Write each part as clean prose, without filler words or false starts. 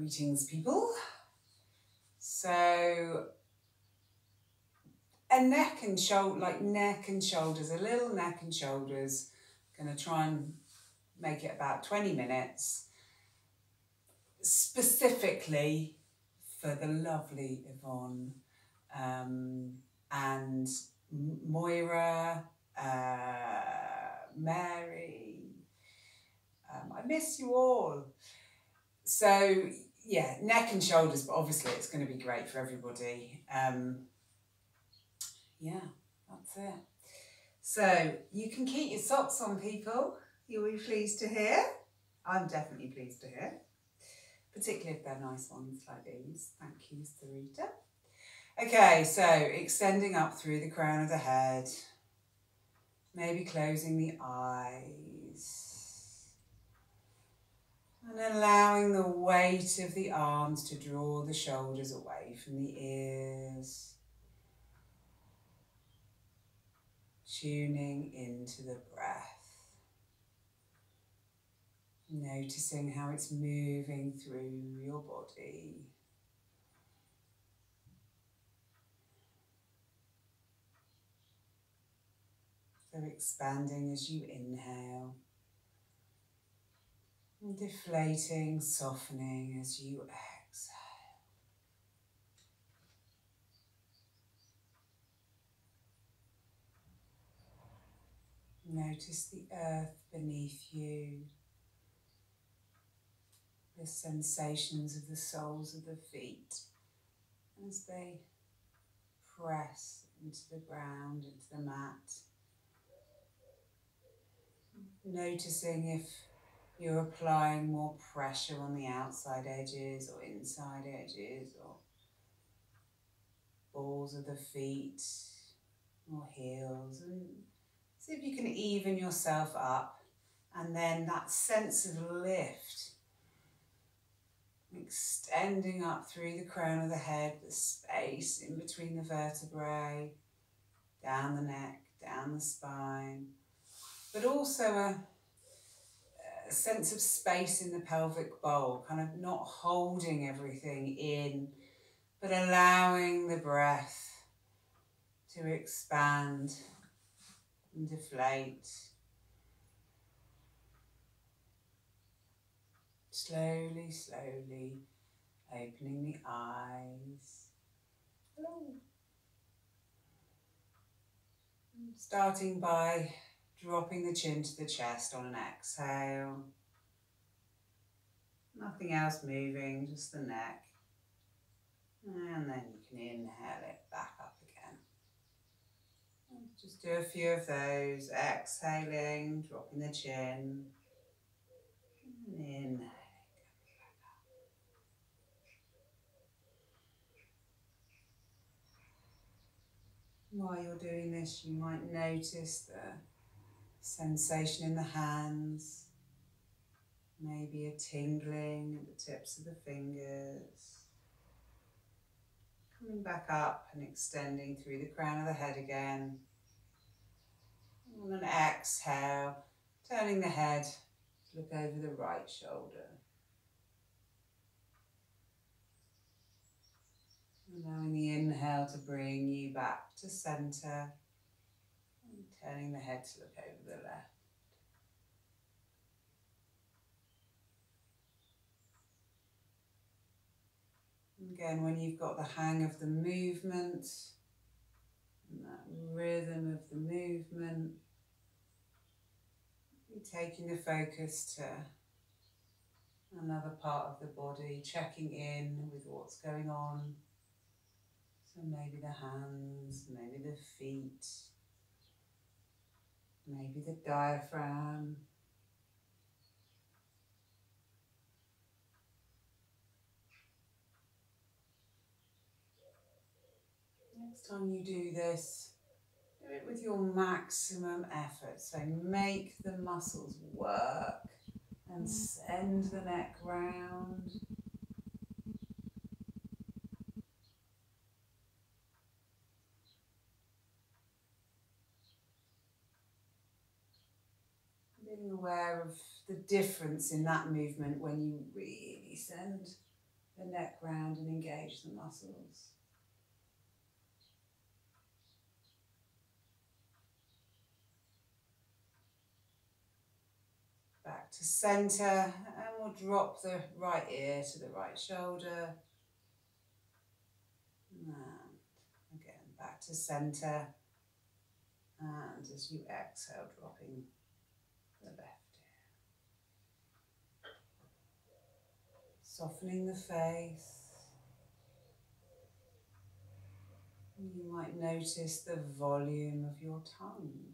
Greetings, people. So a neck and shoulder, like neck and shoulders, a little neck and shoulders. Going to try and make it about 20 minutes, specifically for the lovely Yvonne and Moira, Mary. I miss you all. So yeah, neck and shoulders, but obviously it's going to be great for everybody. Yeah, that's it. So you can keep your socks on, people. You'll be pleased to hear. I'm definitely pleased to hear, particularly if they're nice ones like these. Thank you, Sarita. Okay, so extending up through the crown of the head, maybe closing the eyes. And allowing the weight of the arms to draw the shoulders away from the ears. Tuning into the breath. Noticing how it's moving through your body. So expanding as you inhale. And deflating, softening as you exhale. Notice the earth beneath you, the sensations of the soles of the feet as they press into the ground, into the mat. Noticing if you're applying more pressure on the outside edges or inside edges or balls of the feet or heels, and see if you can even yourself up, and then that sense of lift extending up through the crown of the head, the space in between the vertebrae, down the neck, down the spine, but also a sense of space in the pelvic bowl, kind of not holding everything in, but allowing the breath to expand and deflate. Slowly, slowly opening the eyes. Hello. Starting by dropping the chin to the chest on an exhale. Nothing else moving, just the neck. And then you can inhale it back up again. Just do a few of those. Exhaling, dropping the chin. And inhaling. While you're doing this, you might notice the sensation in the hands, maybe a tingling at the tips of the fingers. Coming back up and extending through the crown of the head again. On an exhale, turning the head to look over the right shoulder. Allowing the inhale to bring you back to center. And turning the head to look over the left. Again, when you've got the hang of the movement, and that rhythm of the movement, you're taking the focus to another part of the body, checking in with what's going on. So maybe the hands, maybe the feet, maybe the diaphragm. Next time you do this, do it with your maximum effort. So make the muscles work and send the neck round. Being aware of the difference in that movement when you really send the neck round and engage the muscles. Back to centre, and we'll drop the right ear to the right shoulder. And again, back to centre. And as you exhale, dropping the left ear. Softening the face. You might notice the volume of your tongue.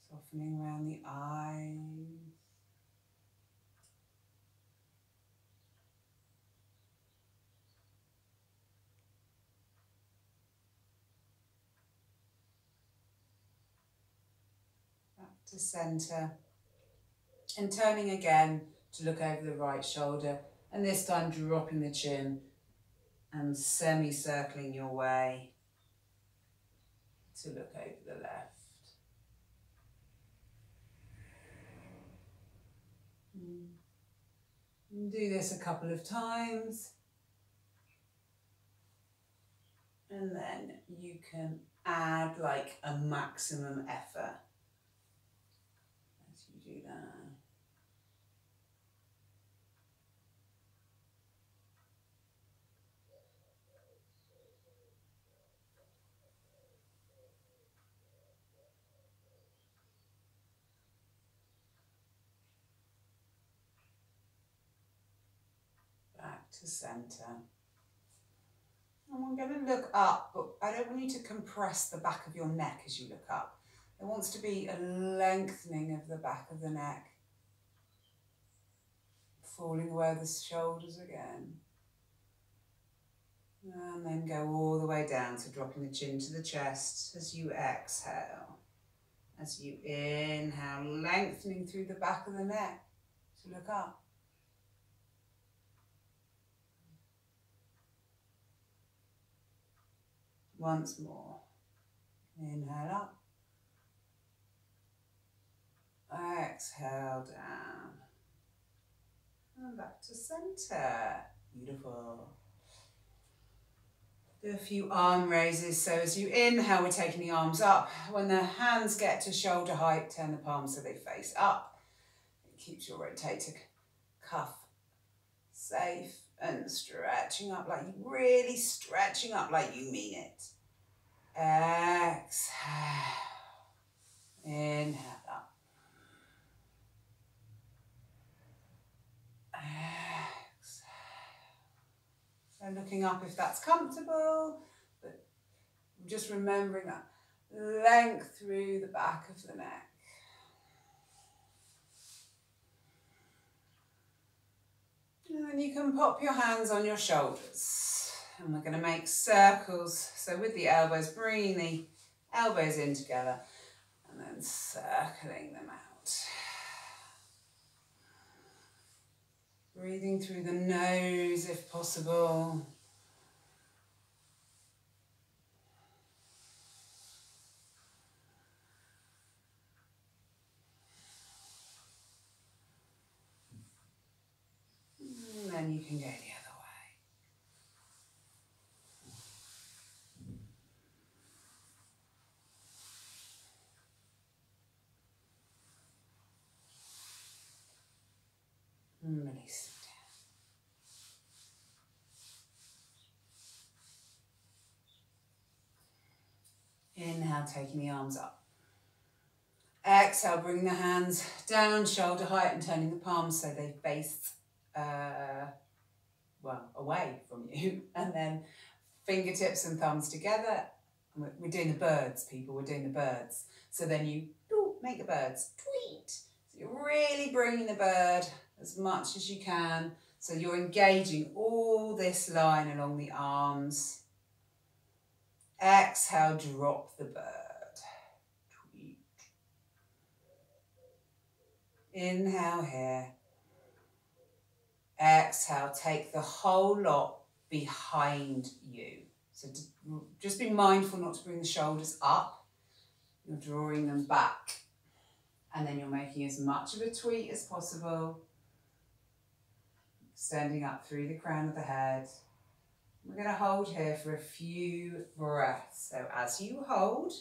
Softening around the eyes. Back to centre. And turning again to look over the right shoulder. And this time dropping the chin and semi-circling your way to look over the left. And do this a couple of times. And then you can add like a maximum effort as you do that. Back to centre. And we're going to look up, but I don't want you to compress the back of your neck as you look up. There wants to be a lengthening of the back of the neck. Falling away the shoulders again. And then go all the way down, so dropping the chin to the chest as you exhale. As you inhale, lengthening through the back of the neck to look up. Once more. Inhale up. Exhale down. And back to centre. Beautiful. Do a few arm raises. So as you inhale, we're taking the arms up. When the hands get to shoulder height, turn the palms so they face up. It keeps your rotator cuff safe and stretching up like you really stretching up like you mean it. Exhale. Inhale up. Exhale. So looking up if that's comfortable, but just remembering that length through the back of the neck. And then you can pop your hands on your shoulders. And we're going to make circles. So with the elbows, bringing the elbows in together and then circling them out. Breathing through the nose if possible. And then you can go the other way. And release it down. Inhale, taking the arms up. Exhale, bring the hands down, shoulder height, and turning the palms so they face away from you. And then fingertips and thumbs together. We're doing the birds, people. We're doing the birds. So then you make the birds tweet. So you're really bringing the bird as much as you can. So you're engaging all this line along the arms. Exhale, drop the bird. Tweet. Inhale here. Exhale, take the whole lot behind you. So just be mindful not to bring the shoulders up. You're drawing them back. And then you're making as much of a tweet as possible, extending up through the crown of the head. We're going to hold here for a few breaths. So as you hold,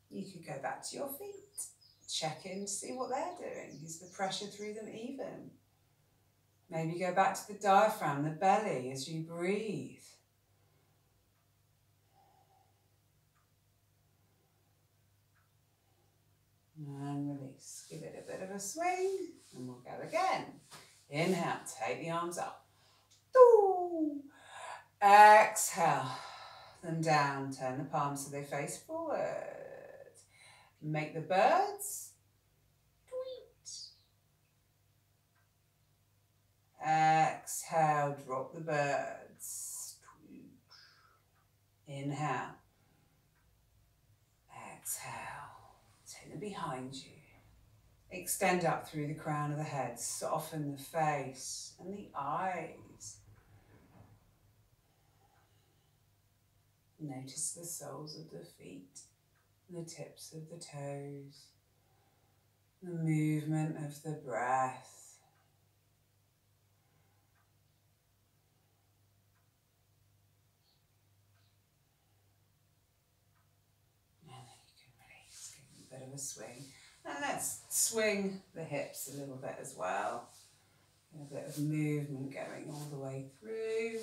you could go back to your feet, check in to see what they're doing. Is the pressure through them even? Maybe go back to the diaphragm, the belly, as you breathe. And release. Give it a bit of a swing, and we'll go again. Inhale, take the arms up. Exhale them down, turn the palms so they face forward. Make the birds. Exhale, drop the birds. Inhale. Exhale, take them behind you. Extend up through the crown of the head, soften the face and the eyes. Notice the soles of the feet, the tips of the toes, the movement of the breath. And then you can release, give them a bit of a swing. And let's swing the hips a little bit as well. A bit of movement going all the way through.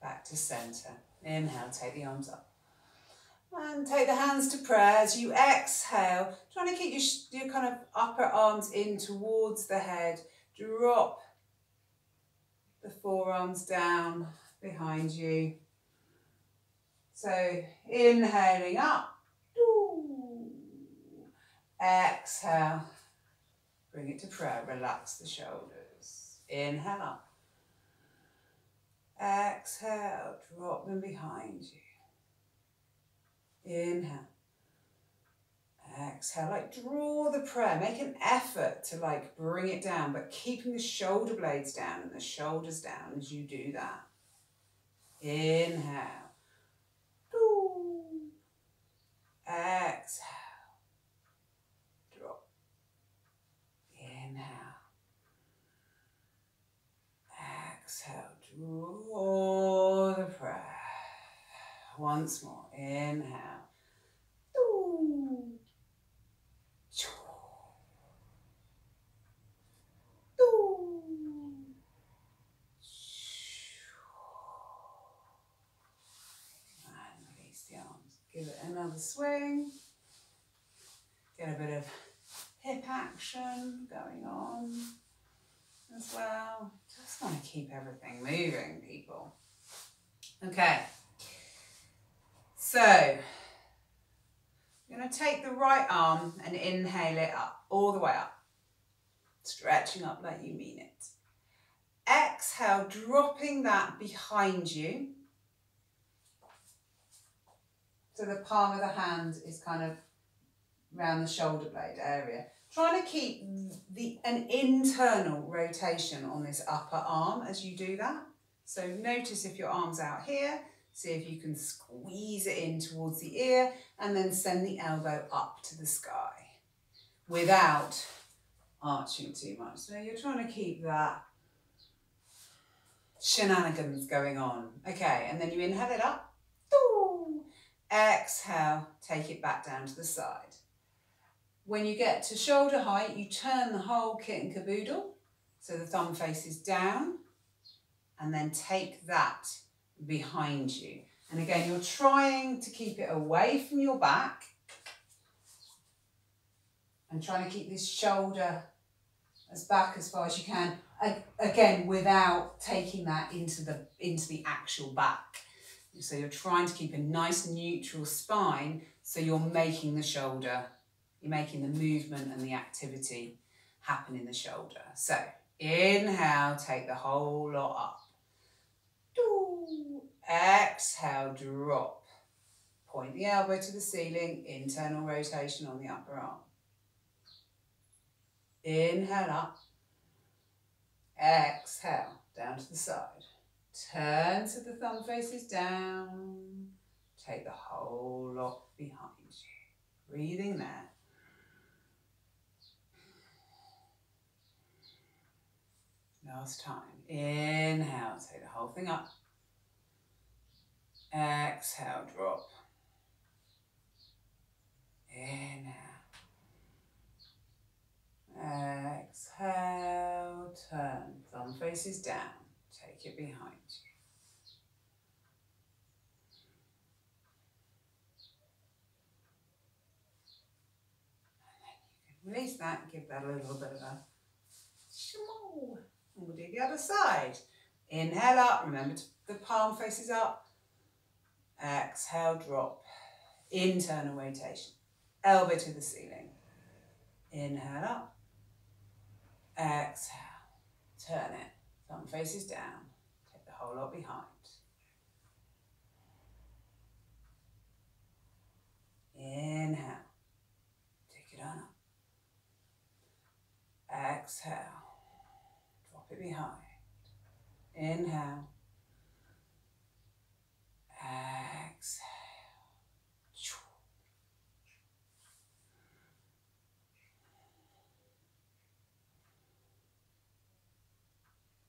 Back to centre. Inhale, take the arms up. And take the hands to prayer as you exhale. Trying to keep your kind of upper arms in towards the head. Drop the forearms down behind you. So inhaling up. Exhale. Bring it to prayer. Relax the shoulders. Inhale up. Exhale, drop them behind you. Inhale. Exhale, like draw the prayer. Make an effort to like bring it down, but keeping the shoulder blades down and the shoulders down as you do that. Inhale. Exhale. Drop. Inhale. Exhale. Draw the breath. Once more. Inhale. And release the arms. Give it another swing. Get a bit of hip action going on as well. Just want to keep everything moving, people. Okay. So, I'm going to take the right arm and inhale it up, all the way up. Stretching up like you mean it. Exhale, dropping that behind you. So the palm of the hand is kind of around the shoulder blade area. Trying to keep an internal rotation on this upper arm as you do that. So notice if your arm's out here, see if you can squeeze it in towards the ear and then send the elbow up to the sky without arching too much. So you're trying to keep that shenanigans going on. Okay, and then you inhale it up. Exhale, take it back down to the side. When you get to shoulder height, you turn the whole kit and caboodle. So the thumb faces down and then take that behind you. And again, you're trying to keep it away from your back and trying to keep this shoulder as back as far as you can. Again, without taking that into the actual back. So you're trying to keep a nice neutral spine so you're making the shoulder, you're making the movement and the activity happen in the shoulder. So inhale, take the whole lot up. Exhale, drop. Point the elbow to the ceiling, internal rotation on the upper arm. Inhale up. Exhale, down to the side. Turn so the thumb faces down. Take the whole lot behind you. Breathing there. Last time. Inhale, take the whole thing up. Exhale, drop. Inhale. Exhale, turn. Thumb faces down. Take it behind you. And then you can release that and give that a little bit of a shmoo. And we'll do the other side. Inhale up. Remember the palm faces up. Exhale, drop. Internal rotation. Elbow to the ceiling. Inhale up. Exhale. Turn it. Thumb faces down. Take the whole lot behind. Inhale. Take it on up. Exhale. Drop it behind. Inhale. Exhale.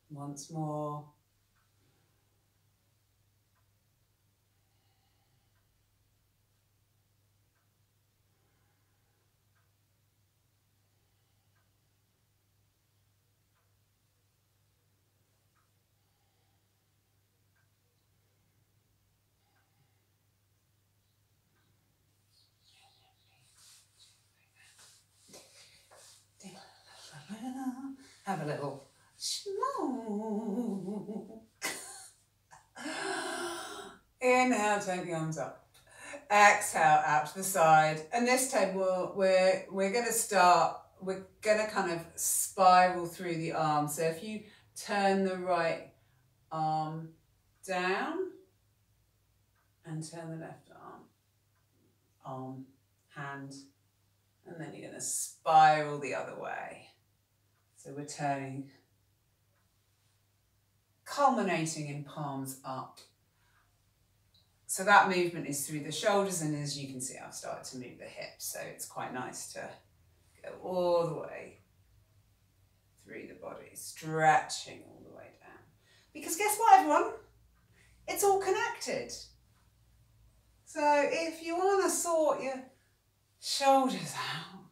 Once more. Have a little inhale, take the arms up. Exhale out to the side. And this time we're going to start, we're going to kind of spiral through the arms. So if you turn the right arm down and turn the left arm, hand, and then you're going to spiral the other way. So we're turning, culminating in palms up. So that movement is through the shoulders, and as you can see, I've started to move the hips, so it's quite nice to go all the way through the body, stretching all the way down. Because guess what, everyone? It's all connected. So if you want to sort your shoulders out,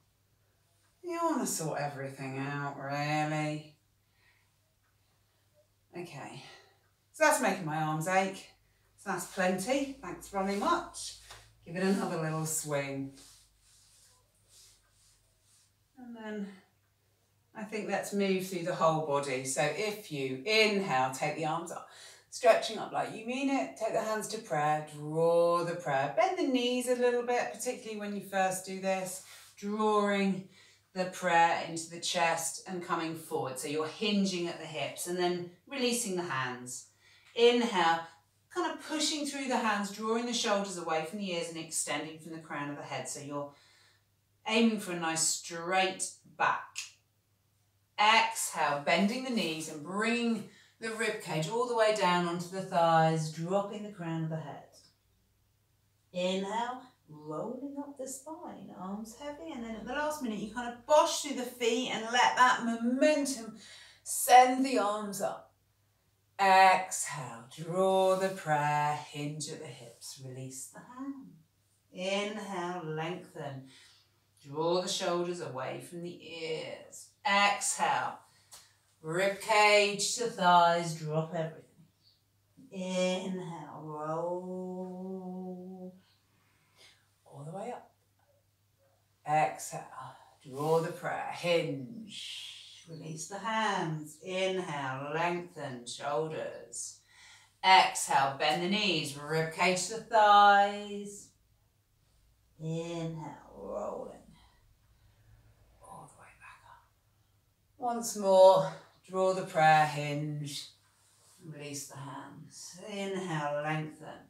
you want to sort everything out, really. Okay, so that's making my arms ache. So that's plenty. Thanks very much. Give it another little swing. And then I think let's move through the whole body. So if you inhale, take the arms up, stretching up like you mean it. Take the hands to prayer, draw the prayer. Bend the knees a little bit, particularly when you first do this. Drawing the prayer into the chest and coming forward. So you're hinging at the hips and then releasing the hands. Inhale, kind of pushing through the hands, drawing the shoulders away from the ears and extending from the crown of the head. So you're aiming for a nice straight back. Exhale, bending the knees and bringing the rib cage all the way down onto the thighs, dropping the crown of the head. Inhale, rolling up the spine, arms heavy, and then at the last minute you kind of bosh through the feet and let that momentum send the arms up. Exhale, draw the prayer, hinge at the hips, release the hand. Inhale, lengthen, draw the shoulders away from the ears. Exhale, rib cage to thighs, drop everything. Inhale, roll all the way up. Exhale, draw the prayer, hinge. Release the hands. Inhale, lengthen shoulders. Exhale, bend the knees, rib cage to thighs. Inhale, rolling. All the way back up. Once more, draw the prayer, hinge. Release the hands. Inhale, lengthen.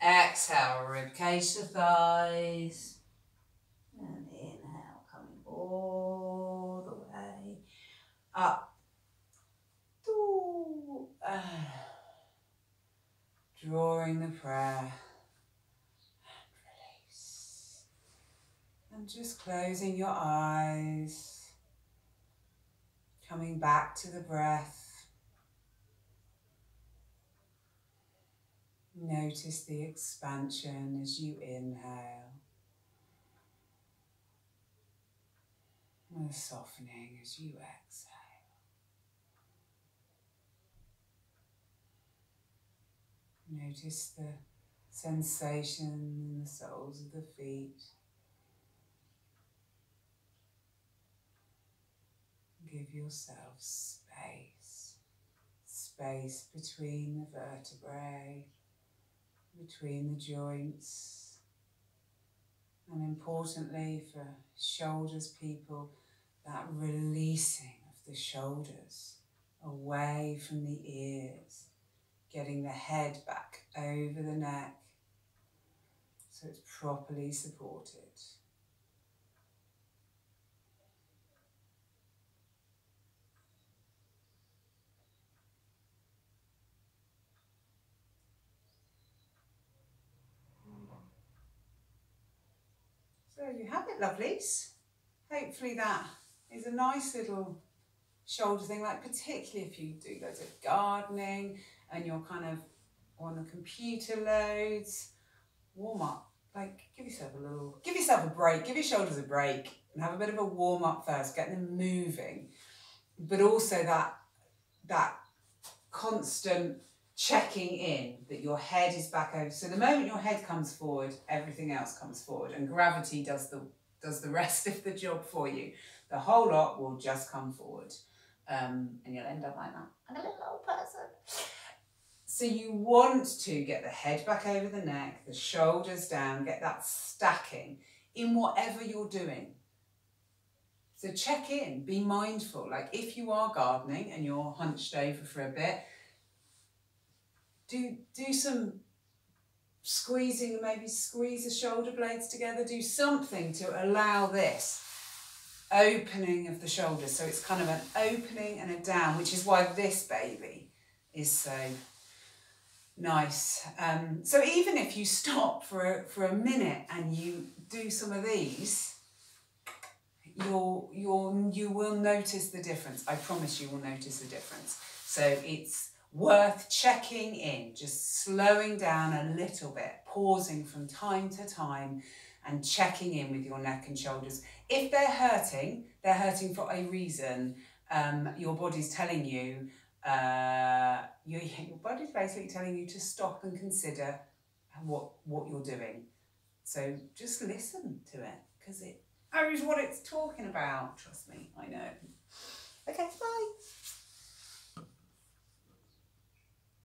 Exhale, rib cage to thighs. And inhale, coming all the way up. drawing the prayer and release. And just closing your eyes, coming back to the breath. Notice the expansion as you inhale, and the softening as you exhale. Notice the sensation in the soles of the feet. Give yourself space. Space between the vertebrae, between the joints. And importantly for shoulders people, that releasing of the shoulders away from the ears. Getting the head back over the neck so it's properly supported. So you have it, lovelies. Hopefully that is a nice little shoulder thing, like particularly if you do loads of gardening and you're kind of on the computer loads, warm up, like give yourself a break, give your shoulders a break and have a bit of a warm up first, get them moving, but also that constant checking in that your head is back over. So the moment your head comes forward, everything else comes forward, and gravity does the rest of the job for you. The whole lot will just come forward. And you'll end up like that. I'm a little old person. So you want to get the head back over the neck, the shoulders down, get that stacking in whatever you're doing. So check in, be mindful. Like if you are gardening and you're hunched over for a bit, do some squeezing, maybe squeeze the shoulder blades together, do something to allow this opening of the shoulders. So it's kind of an opening and a down, which is why this baby is so nice. So even if you stop for a minute and you do some of these, you will notice the difference. I promise you will notice the difference. So it's worth checking in, just slowing down a little bit, pausing from time to time and checking in with your neck and shoulders. If they're hurting for a reason. Your body's telling you, your body's basically telling you to stop and consider what you're doing. So just listen to it, because it knows what it's talking about. Trust me, I know. Okay, bye.